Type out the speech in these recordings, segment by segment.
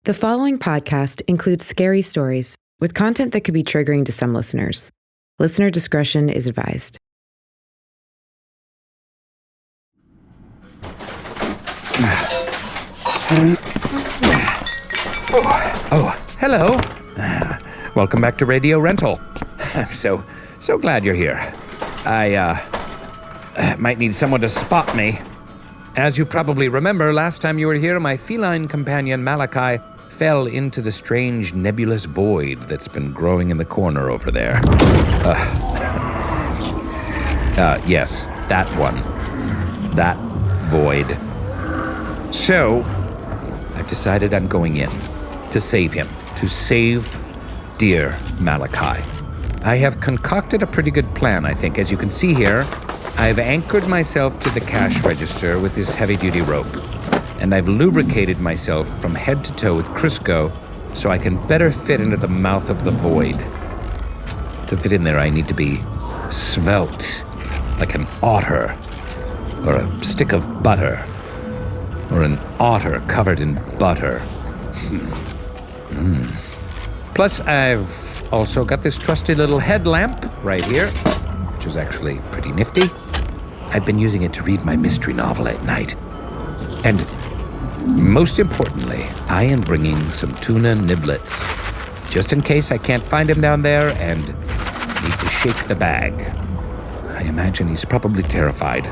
The following podcast includes scary stories with content that could be triggering to some listeners. Listener discretion is advised. Hello. Welcome back to Radio Rental. I'm so glad you're here. I might need someone to spot me. As you probably remember, last time you were here, my feline companion Malachi fell into the strange nebulous void that's been growing in the corner over there. Yes, that one. That void. So, I've decided I'm going in to save him, to save dear Malachi. I have concocted a pretty good plan, I think. As you can see here, I've anchored myself to the cash register with this heavy-duty rope, and I've lubricated myself from head to toe with Crisco so I can better fit into the mouth of the void. To fit in there, I need to be svelte, like an otter, or a stick of butter, or an otter covered in butter. Plus, I've also got this trusty little headlamp right here, which is actually pretty nifty. I've been using it to read my mystery novel at night. And most importantly, I am bringing some tuna niblets, just in case I can't find him down there and need to shake the bag. I imagine he's probably terrified.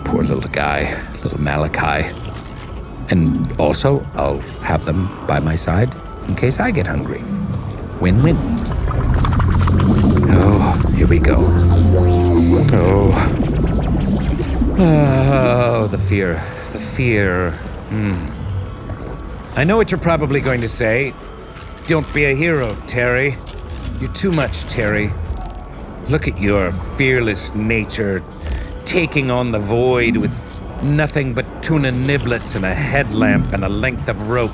Poor little guy, little Malachi. And also, I'll have them by my side in case I get hungry. Win-win. Oh, here we go. Oh, the fear. I know what you're probably going to say. Don't be a hero, Terry. You're too much, Terry. Look at your fearless nature, taking on the void with nothing but tuna niblets and a headlamp and a length of rope.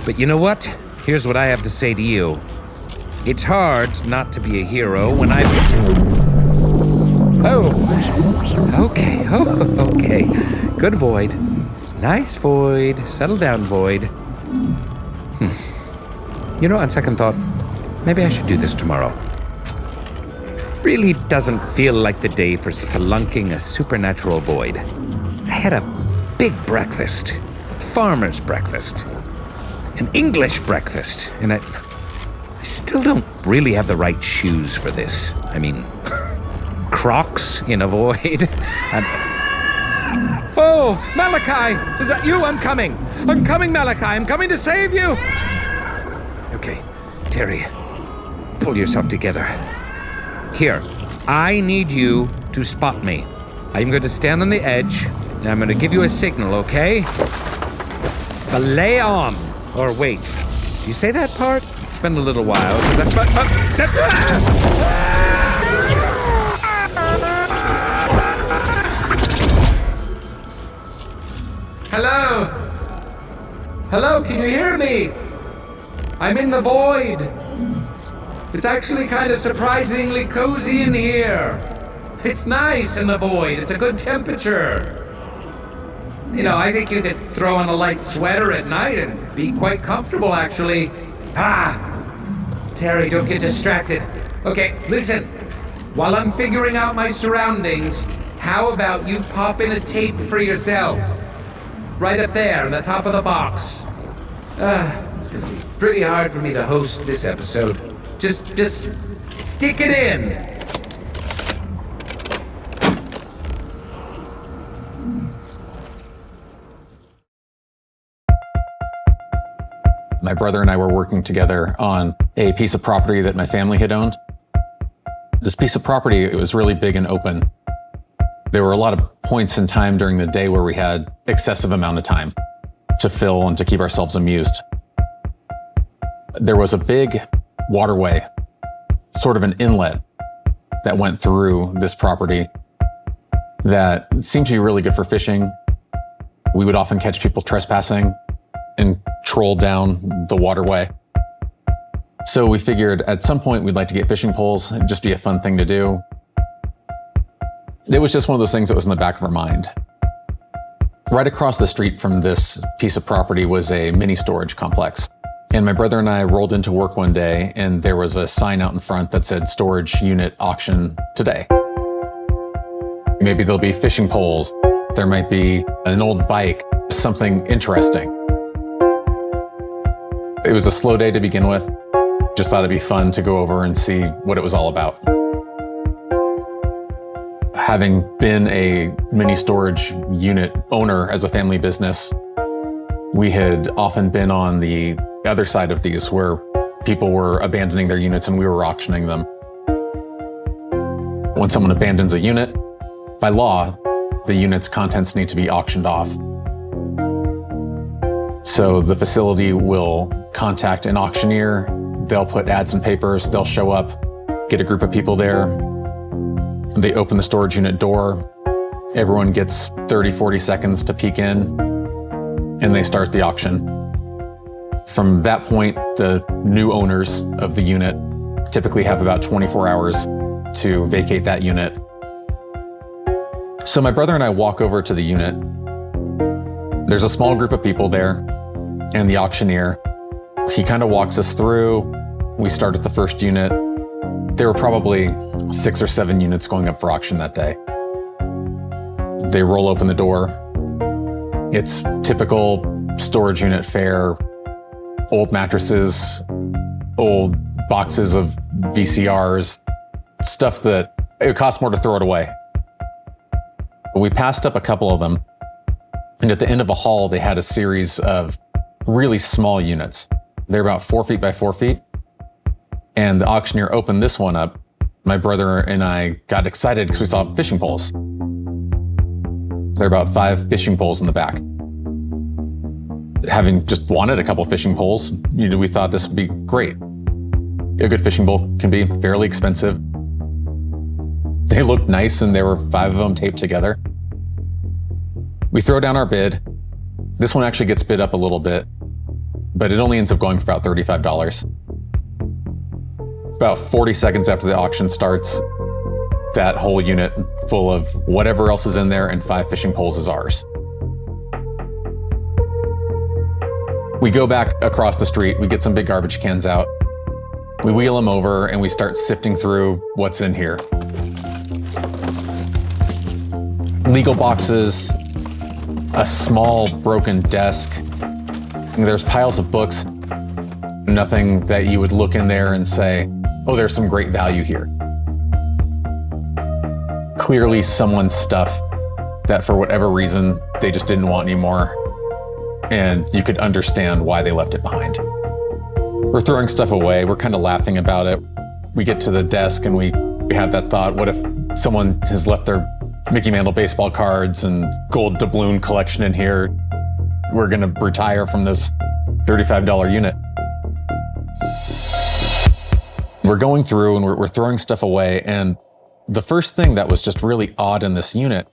But you know what? Here's what I have to say to you. It's hard not to be a hero when I've... Okay. Good void. Nice void. Settle down, void. You know, on second thought, maybe I should do this tomorrow. Really doesn't feel like the day for spelunking a supernatural void. I had a big breakfast. Farmer's breakfast. An English breakfast. And I still don't really have the right shoes for this. I mean, Crocs in a void. Oh, Malachi! Is that you? I'm coming, Malachi. I'm coming to save you! Okay, Terry, pull yourself together. Here, I need you to spot me. I'm going to stand on the edge, and I'm going to give you a signal, okay? Belay on! Or wait, do you say that part? It's been a little while. Hello? Hello, can you hear me? I'm in the void. It's actually kind of surprisingly cozy in here. It's nice in the void. It's a good temperature. You know, I think you could throw on a light sweater at night and be quite comfortable, actually. Terry, don't get distracted. Okay, listen. While I'm figuring out my surroundings, how about you pop in a tape for yourself? Right up there on the top of the box. It's gonna be pretty hard for me to host this episode. Just stick it in. My brother and I were working together on a piece of property that my family had owned. This piece of property, it was really big and open. There were a lot of points in time during the day where we had excessive amount of time to fill and to keep ourselves amused. There was a big waterway, sort of an inlet that went through this property that seemed to be really good for fishing. We would often catch people trespassing and troll down the waterway. So we figured at some point we'd like to get fishing poles. It'd just be a fun thing to do. It was just one of those things that was in the back of our mind. Right across the street from this piece of property was a mini storage complex. And my brother and I rolled into work one day, and there was a sign out in front that said storage unit auction today. Maybe there'll be fishing poles. There might be an old bike, something interesting. It was a slow day to begin with. Just thought it'd be fun to go over and see what it was all about. Having been a mini storage unit owner as a family business, we had often been on the other side of these where people were abandoning their units and we were auctioning them. When someone abandons a unit, by law, the unit's contents need to be auctioned off. So the facility will contact an auctioneer, they'll put ads in papers, they'll show up, get a group of people there. They open the storage unit door, everyone gets 30, 40 seconds to peek in, and they start the auction. From that point, the new owners of the unit typically have about 24 hours to vacate that unit. So my brother and I walk over to the unit. There's a small group of people there and the auctioneer. He kind of walks us through. We start at the first unit. There were probably 6 or 7 units going up for auction that day. They roll open the door. It's typical storage unit fare. Old mattresses, old boxes of VCRs, stuff that it would cost more to throw it away. But we passed up a couple of them, and at the end of a hall, they had a series of really small units. They're about 4 feet by 4 feet, and the auctioneer opened this one up. My brother and I got excited because we saw fishing poles. There are about 5 fishing poles in the back. Having just wanted a couple fishing poles, we thought this would be great. A good fishing pole can be fairly expensive. They looked nice, and there were 5 of them taped together. We throw down our bid. This one actually gets bid up a little bit, but it only ends up going for about $35. About 40 seconds after the auction starts, that whole unit full of whatever else is in there and 5 fishing poles is ours. We go back across the street, we get some big garbage cans out, we wheel them over, and we start sifting through what's in here. Legal boxes, a small broken desk. There's piles of books, nothing that you would look in there and say, oh, there's some great value here. Clearly someone's stuff that for whatever reason, they just didn't want anymore. And you could understand why they left it behind. We're throwing stuff away. We're kind of laughing about it. We get to the desk and we have that thought, what if someone has left their Mickey Mantle baseball cards and gold doubloon collection in here? We're going to retire from this $35 unit. We're going through and we're throwing stuff away. And the first thing that was just really odd in this unit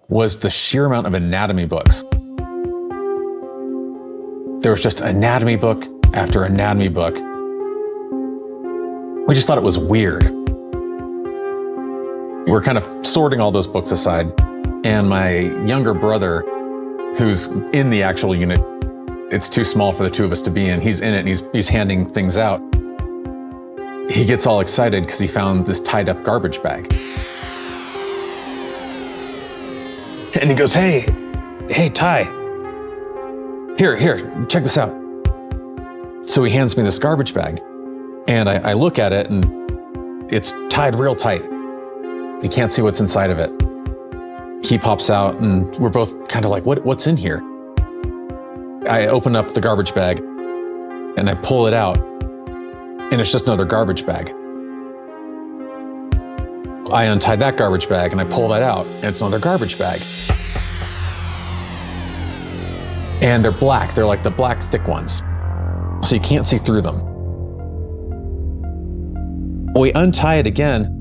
was the sheer amount of anatomy books. There was just anatomy book after anatomy book. We just thought it was weird. We're kind of sorting all those books aside, and my younger brother, who's in the actual unit, it's too small for the two of us to be in. He's in it and he's handing things out. He gets all excited because he found this tied up garbage bag. And he goes, hey, Ty. Here, check this out. So he hands me this garbage bag, and I look at it, and it's tied real tight. You can't see what's inside of it. He pops out, and we're both kind of like, what's in here? I open up the garbage bag, and I pull it out, and it's just another garbage bag. I untie that garbage bag, and I pull that out, and it's another garbage bag. And they're black. They're like the black thick ones. So you can't see through them. We untie it again,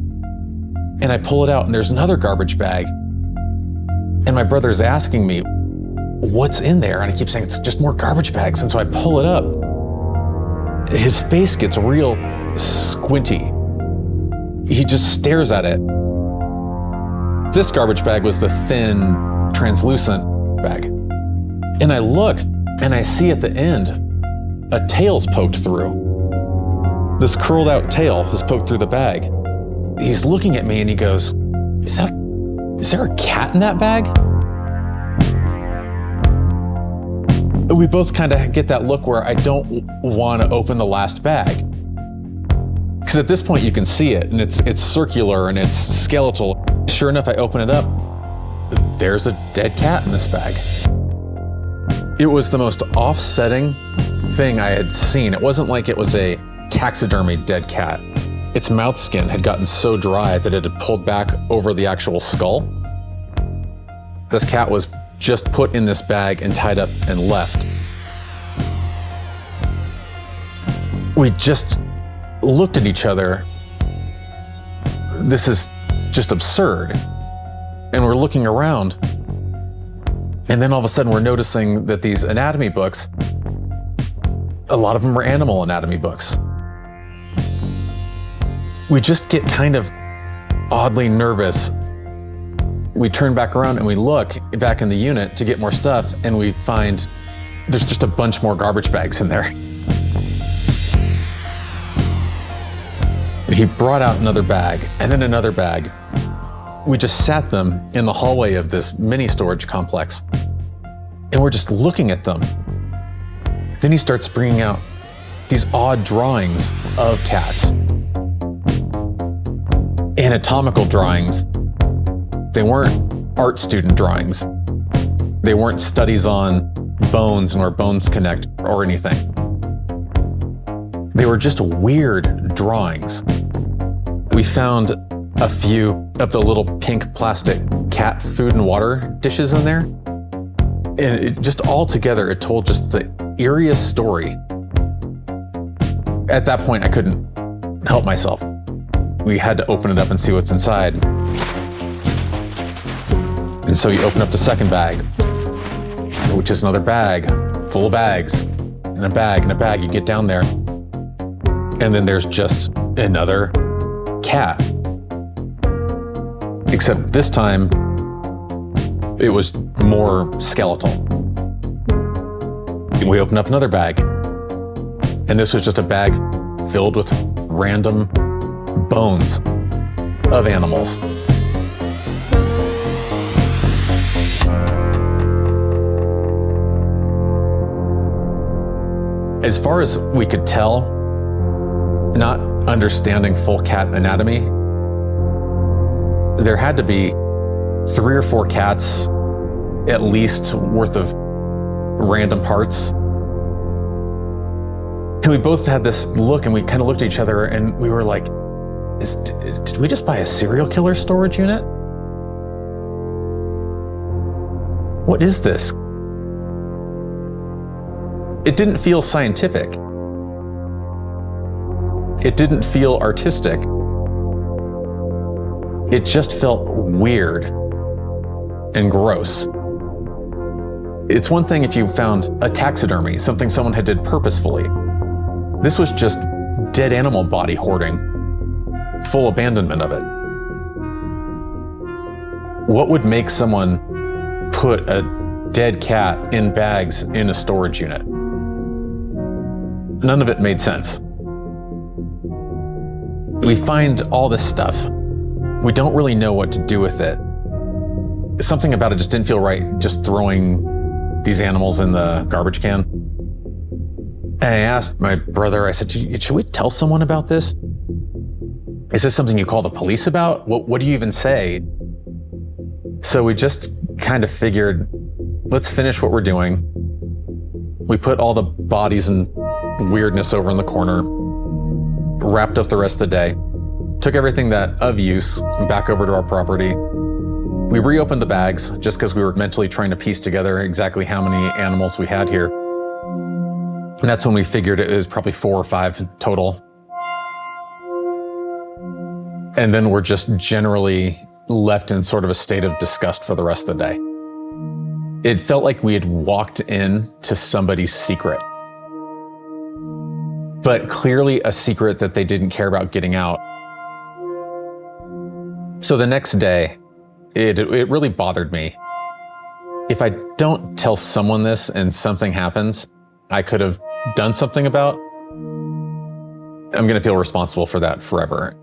and I pull it out, and there's another garbage bag. And my brother's asking me, what's in there? And I keep saying, it's just more garbage bags. And so I pull it up. His face gets real squinty. He just stares at it. This garbage bag was the thin, translucent bag. And I look and I see at the end, a tail's poked through. This curled out tail has poked through the bag. He's looking at me and he goes, is there a cat in that bag? We both kind of get that look where I don't want to open the last bag. Because at this point you can see it and it's circular and it's skeletal. Sure enough, I open it up. There's a dead cat in this bag. It was the most offsetting thing I had seen. It wasn't like it was a taxidermy dead cat. Its mouth skin had gotten so dry that it had pulled back over the actual skull. This cat was just put in this bag and tied up and left. We just looked at each other. This is just absurd. And we're looking around. And then all of a sudden we're noticing that these anatomy books, a lot of them are animal anatomy books. We just get kind of oddly nervous. We turn back around and we look back in the unit to get more stuff, and we find there's just a bunch more garbage bags in there. He brought out another bag and then another bag. We just sat them in the hallway of this mini storage complex, and we're just looking at them. Then he starts bringing out these odd drawings of cats. Anatomical drawings. They weren't art student drawings. They weren't studies on bones and where bones connect or anything. They were just weird drawings. We found a few of the little pink plastic cat food and water dishes in there. And it just all together, it told just the eeriest story. At that point, I couldn't help myself. We had to open it up and see what's inside. And so you open up the second bag, which is another bag full of bags, and a bag and a bag. You get down there, and then there's just another cat. Except this time, it was more skeletal. We opened up another bag, and this was just a bag filled with random bones of animals. As far as we could tell, not understanding full cat anatomy, there had to be 3 or 4 cats at least worth of random parts. And we both had this look, and we kind of looked at each other and we were like, did we just buy a serial killer storage unit? What is this? It didn't feel scientific. It didn't feel artistic. It just felt weird and gross. It's one thing if you found a taxidermy, something someone had did purposefully. This was just dead animal body hoarding, full abandonment of it. What would make someone put a dead cat in bags in a storage unit? None of it made sense. We find all this stuff. We don't really know what to do with it. Something about it just didn't feel right, just throwing these animals in the garbage can. And I asked my brother, I said, should we tell someone about this? Is this something you call the police about? What do you even say? So we just kind of figured, let's finish what we're doing. We put all the bodies and weirdness over in the corner, wrapped up the rest of the day, took everything that of use back over to our property. We reopened the bags just because we were mentally trying to piece together exactly how many animals we had here. And that's when we figured it was probably 4 or 5 total. And then we're just generally left in sort of a state of disgust for the rest of the day. It felt like we had walked into somebody's secret, but clearly a secret that they didn't care about getting out. So the next day, it really bothered me. If I don't tell someone this and something happens, I could have done something about, I'm going to feel responsible for that forever.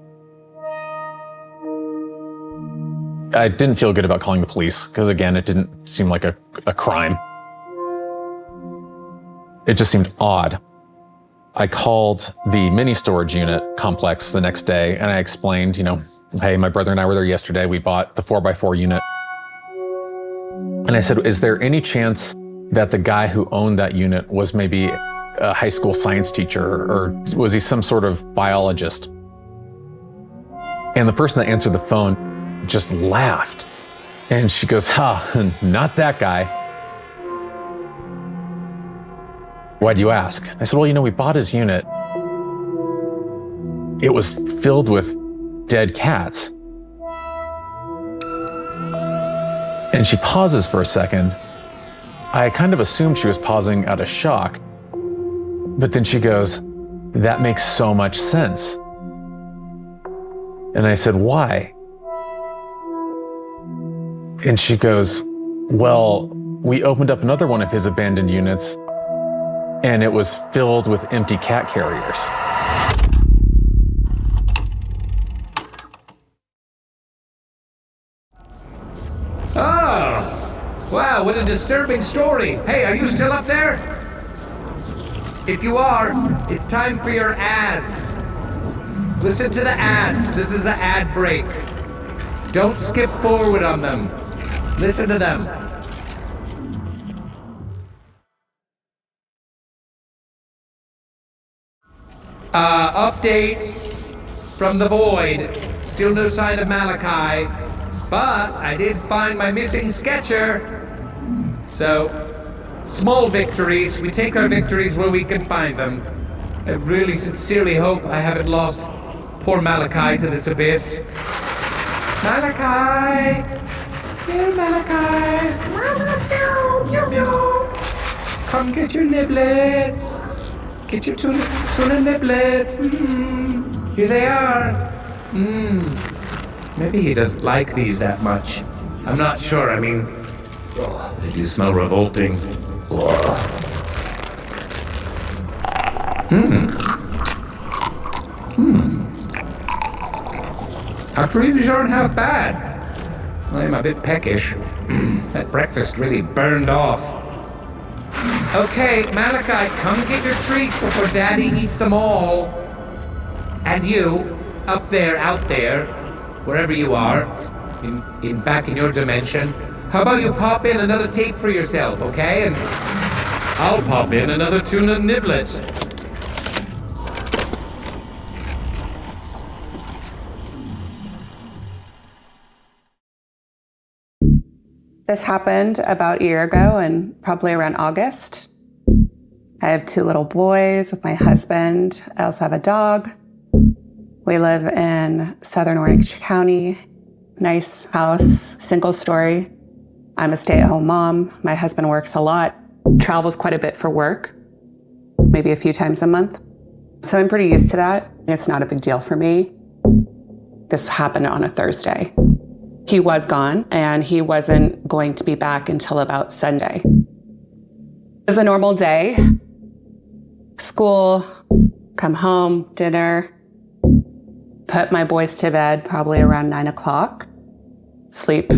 I didn't feel good about calling the police because, again, it didn't seem like a crime. It just seemed odd. I called the mini storage unit complex the next day and I explained, hey, my brother and I were there yesterday. We bought the 4x4 unit. And I said, is there any chance that the guy who owned that unit was maybe a high school science teacher, or was he some sort of biologist? And the person that answered the phone just laughed. And she goes, not that guy. Why do you ask? I said, well, we bought his unit. It was filled with dead cats. And she pauses for a second. I kind of assumed she was pausing out of shock. But then she goes, that makes so much sense. And I said, why? And she goes, well, we opened up another one of his abandoned units and it was filled with empty cat carriers. Oh, wow, what a disturbing story. Hey, are you still up there? If you are, it's time for your ads. Listen to the ads. This is the ad break. Don't skip forward on them. Listen to them. Update from the void. Still no sign of Malachi, but I did find my missing sketcher. So, small victories. We take our victories where we can find them. I really sincerely hope I haven't lost poor Malachi to this abyss. Malachi! Here, Malachi! Meow, meow. Come get your niblets! Get your tuna niblets! Here they are! Maybe he doesn't like these that much. I'm not sure, they do smell revolting. Actually, these aren't half bad. I'm a bit peckish. That breakfast really burned off. Okay, Malachi, come get your treats before Daddy eats them all. And you, up there, out there, wherever you are, back in your dimension, how about you pop in another tape for yourself, okay? And I'll pop in another tuna niblet. This happened about a year ago, and probably around August. I have 2 little boys with my husband. I also have a dog. We live in Southern Orange County. Nice house, single story. I'm a stay-at-home mom. My husband works a lot, travels quite a bit for work, maybe a few times a month. So I'm pretty used to that. It's not a big deal for me. This happened on a Thursday. He was gone, and he wasn't going to be back until about Sunday. It was a normal day. School, come home, dinner, put my boys to bed probably around 9 o'clock, sleep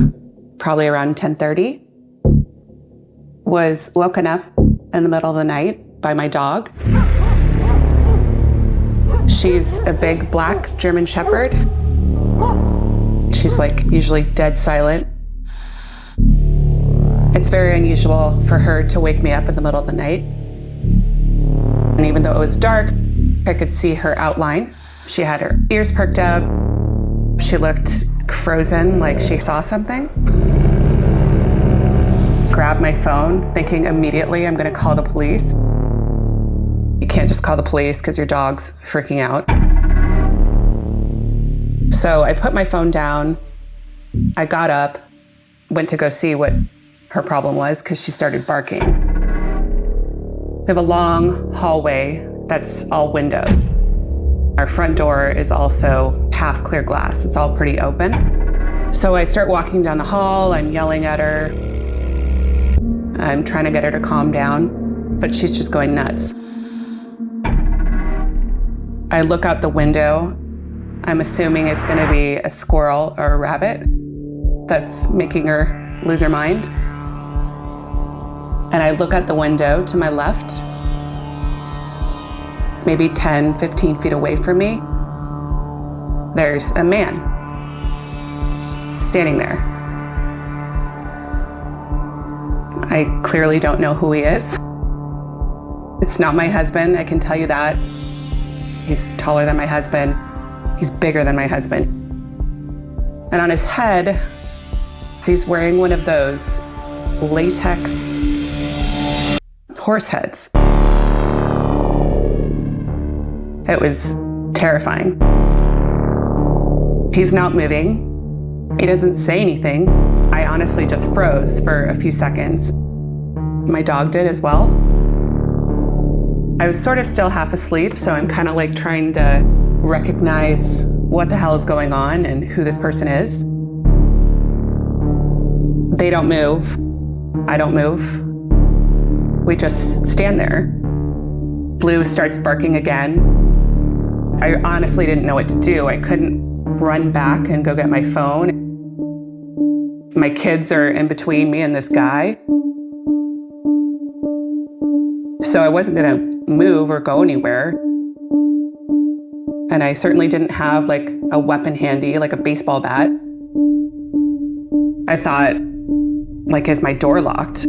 probably around 10:30. Was woken up in the middle of the night by my dog. She's a big black German Shepherd. She's usually dead silent. It's very unusual for her to wake me up in the middle of the night. And even though it was dark, I could see her outline. She had her ears perked up. She looked frozen, like she saw something. Grabbed my phone, thinking immediately I'm gonna call the police. You can't just call the police because your dog's freaking out. So I put my phone down, I got up, went to go see what her problem was because she started barking. We have a long hallway that's all windows. Our front door is also half clear glass. It's all pretty open. So I start walking down the hall, I'm yelling at her. I'm trying to get her to calm down, but she's just going nuts. I look out the window. I'm assuming it's going to be a squirrel or a rabbit that's making her lose her mind. And I look out the window to my left, maybe 10, 15 feet away from me. There's a man standing there. I clearly don't know who he is. It's not my husband, I can tell you that. He's taller than my husband. He's bigger than my husband. And on his head, he's wearing one of those latex horse heads. It was terrifying. He's not moving. He doesn't say anything. I honestly just froze for a few seconds. My dog did as well. I was sort of still half asleep, so I'm kind of like trying to recognize what the hell is going on and who this person is. They don't move. I don't move. We just stand there. Blue starts barking again. I honestly didn't know what to do. I couldn't run back and go get my phone. My kids are in between me and this guy. So I wasn't gonna move or go anywhere. And I certainly didn't have like a weapon handy, like a baseball bat. I thought, like, is my door locked?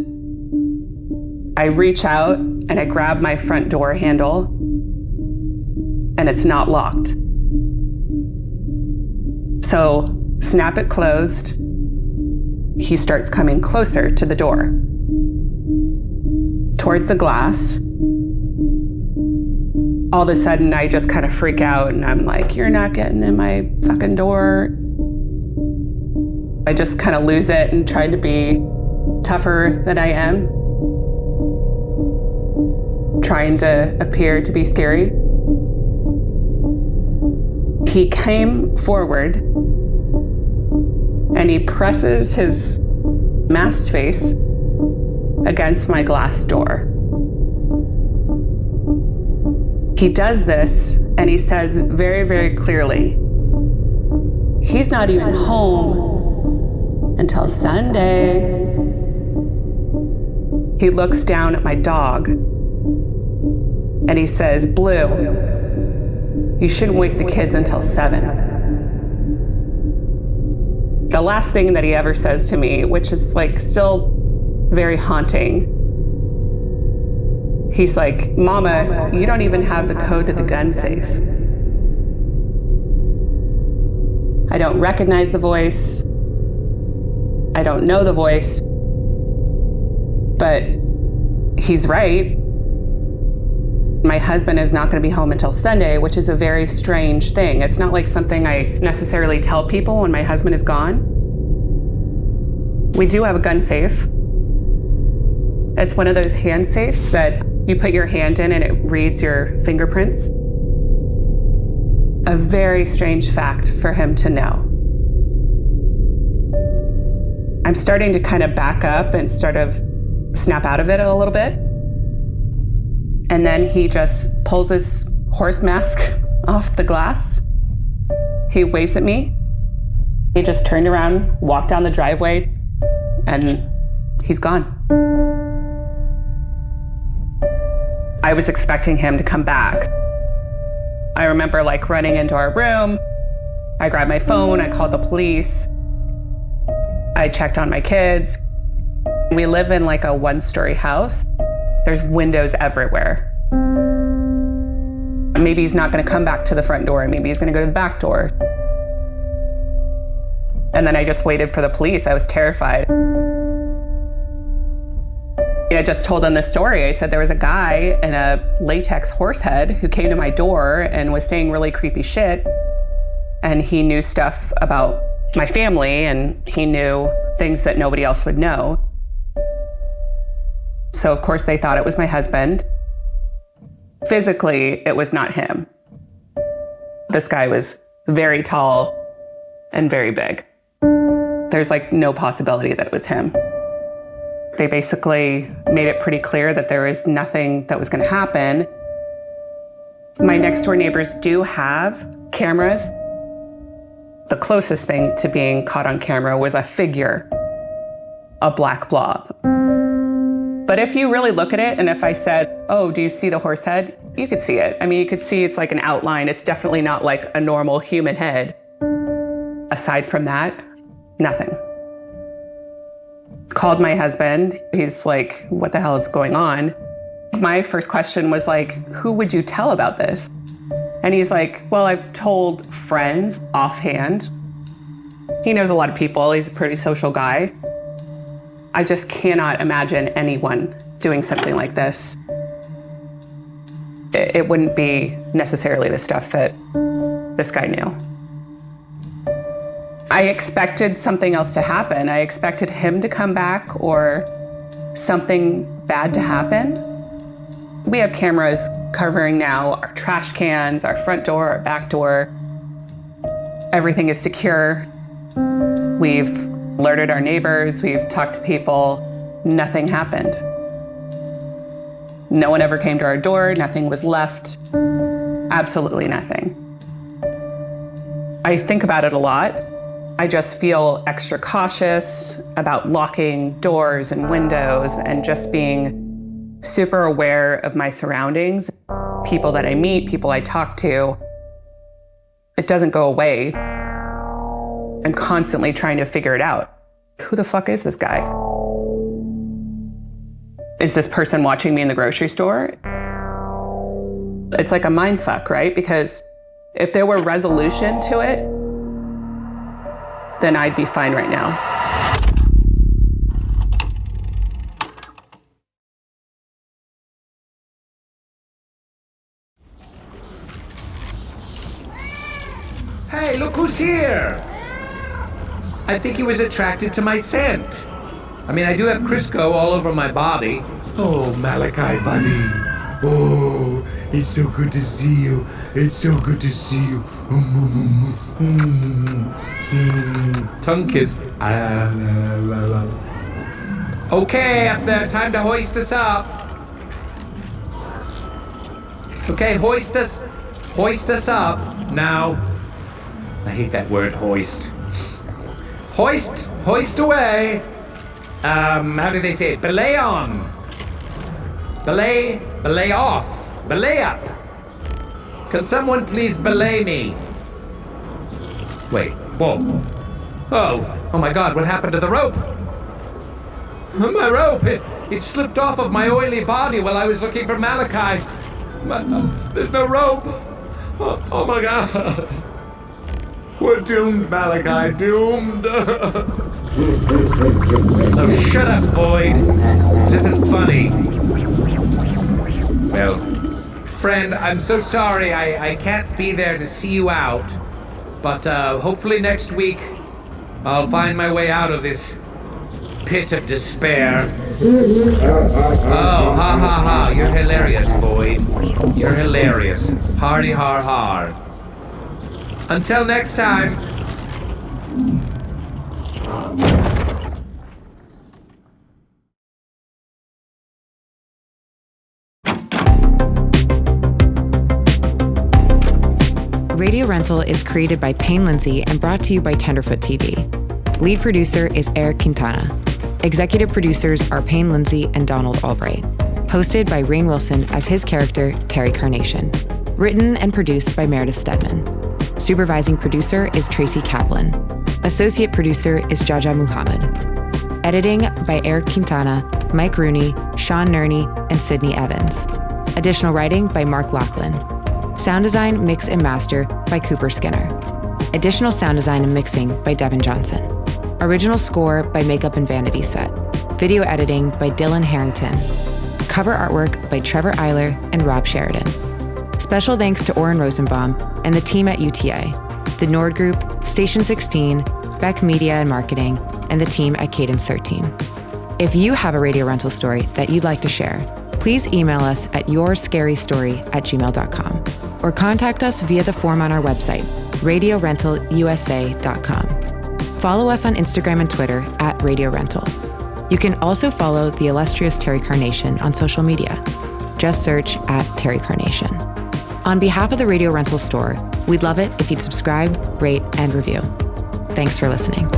I reach out and I grab my front door handle and it's not locked. So snap it closed. He starts coming closer to the door, towards the glass. All of a sudden, I just kind of freak out and I'm like, you're not getting in my fucking door. I just kind of lose it and try to be tougher than I am, trying to appear to be scary. He came forward and he presses his masked face against my glass door. He does this and he says very, very clearly, he's not even home until Sunday. He looks down at my dog and he says, Blue, you shouldn't wake the kids until 7. The last thing that he ever says to me, which is like still very haunting, he's like, Mama, you don't even have the code to the gun safe. I don't recognize the voice. I don't know the voice, but he's right. My husband is not going to be home until Sunday, which is a very strange thing. It's not like something I necessarily tell people when my husband is gone. We do have a gun safe. It's one of those hand safes that you put your hand in and it reads your fingerprints. A very strange fact for him to know. I'm starting to kind of back up and sort of snap out of it a little bit. And then he just pulls his horse mask off the glass. He waves at me. He just turned around, walked down the driveway, and he's gone. I was expecting him to come back. I remember like running into our room. I grabbed my phone, I called the police. I checked on my kids. We live in like a 1-story house. There's windows everywhere. Maybe he's not gonna come back to the front door. Maybe he's gonna go to the back door. And then I just waited for the police. I was terrified. I just told him this story. I said there was a guy in a latex horse head who came to my door and was saying really creepy shit. And he knew stuff about my family and he knew things that nobody else would know. So of course they thought it was my husband. Physically, it was not him. This guy was very tall and very big. There's like no possibility that it was him. They basically made it pretty clear that there is nothing that was going to happen. My next door neighbors do have cameras. The closest thing to being caught on camera was a figure, a black blob. But if you really look at it, and if I said, oh, do you see the horse head? You could see it. I mean, you could see it's like an outline. It's definitely not like a normal human head. Aside from that, nothing. Called my husband. He's like, what the hell is going on? My first question was like, who would you tell about this? And he's like, well, I've told friends offhand. He knows a lot of people. He's a pretty social guy. I just cannot imagine anyone doing something like this. It wouldn't be necessarily the stuff that this guy knew. I expected something else to happen. I expected him to come back or something bad to happen. We have cameras covering now our trash cans, our front door, our back door. Everything is secure. We've alerted our neighbors, we've talked to people, nothing happened. No one ever came to our door, nothing was left, absolutely nothing. I think about it a lot. I just feel extra cautious about locking doors and windows and just being super aware of my surroundings, people that I meet, people I talk to. It doesn't go away. I'm constantly trying to figure it out. Who the fuck is this guy? Is this person watching me in the grocery store? It's like a mind fuck, right? Because if there were resolution to it, then I'd be fine right now. Hey, look who's here! I think he was attracted to my scent. I mean, I do have Crisco all over my body. Oh, Malachi, buddy. Oh, it's so good to see you. It's so good to see you. Tongue kiss. Okay, up there, time to hoist us up. Okay, hoist us up. Now, I hate that word, hoist. Hoist away. How do they say it? Belay on. Belay off. Belay up. Can someone please belay me? Wait, whoa. Oh my God, what happened to the rope? My rope, it slipped off of my oily body while I was looking for Malachi. There's no rope. Oh my God. We're doomed, Malachi, doomed. Oh, shut up, Void. This isn't funny. Well, friend, I'm so sorry I can't be there to see you out. But hopefully next week, I'll find my way out of this pit of despair. Oh, ha ha ha, you're hilarious, Void. You're hilarious. Hardy har har. Until next time. Radio Rental is created by Payne Lindsay and brought to you by Tenderfoot TV. Lead producer is Eric Quintana. Executive producers are Payne Lindsay and Donald Albright. Hosted by Rainn Wilson as his character, Terry Carnation. Written and produced by Meredith Stedman. Supervising producer is Tracy Kaplan. Associate producer is Jaja Muhammad. Editing by Eric Quintana, Mike Rooney, Sean Nerney, and Sydney Evans. Additional writing by Mark Lachlan. Sound design, mix, and master by Cooper Skinner. Additional sound design and mixing by Devin Johnson. Original score by Makeup and Vanity Set. Video editing by Dylan Harrington. Cover artwork by Trevor Eiler and Rob Sheridan. Special thanks to Oren Rosenbaum and the team at UTA, the Nord Group, Station 16, Beck Media and Marketing, and the team at Cadence 13. If you have a radio rental story that you'd like to share, please email us at yourScaryStory@gmail.com or contact us via the form on our website, radiorentalusa.com. Follow us on Instagram and Twitter @Radio Rental. You can also follow the illustrious Terry Carnation on social media. Just search @Terry Carnation. On behalf of the Radio Rental Store, we'd love it if you'd subscribe, rate, and review. Thanks for listening.